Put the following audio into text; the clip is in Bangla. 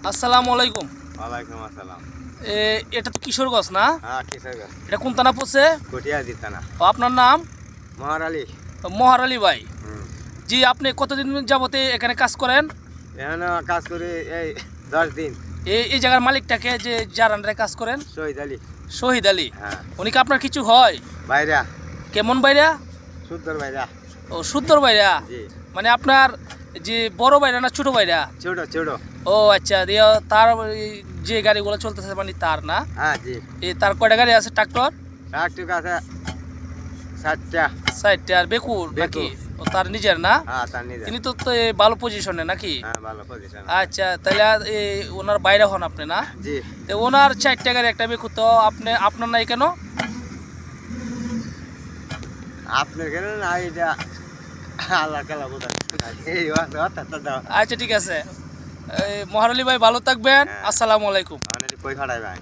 আসসালামু আলাইকুম। ওয়ালাইকুম আসসালাম। এটা তো কিশোরগঞ্জ না? হ্যাঁ কিশোরগঞ্জ। এটা কোন থানা পড়ছে? কটিয়াদি থানা। আপনার নাম? মহার আলী। মহার আলী ভাই। হুম। জি, আপনি কতদিন যাবতে এখানে কাজ করেন? এখানে কাজ করি এই 10 দিন। এই জায়গার মালিকটাকে যে যার আন্ডারে কাজ করেন? শহীদ আলী। শহীদ আলী। হ্যাঁ। উনি কি আপনার কিছু হয়? বাইরা। কেমন বাইরা? সুন্দর বাইরা। ও সুন্দর বাইরা। জি। মানে আপনার যে বড় বাইরা না ছোট বাইরা? ছোট ছোট। ও আচ্ছা, দিয়ে তার যে গাড়িগুলো চলতেছে মানে তার না? হ্যাঁ জি। তার কয়টা গাড়ি আছে ট্রাক্টর? ট্রাক্টর আছে 7টা। 60টা। আর বেকুর নাকি? ও তার নিজের না? হ্যাঁ তার নিজে। তিনি তো ভালো পজিশনে নাকি? হ্যাঁ ভালো পজিশন। আচ্ছা, তাহলে ওনার বাইরে হন আপনি না? জি। তো ওনার 4 টাকার একটা বেকু, তো আপনার নাই কেন? আপনার কেন না এটা আল্লাহ কালা বোঝা। এই কথা দাও। আচ্ছা ঠিক আছে। মহার আলী ভাই ভালো থাকবেন। হ্যাঁ। আসসালামু আলাইকুম। মানে কই ফাড়াই ভাই।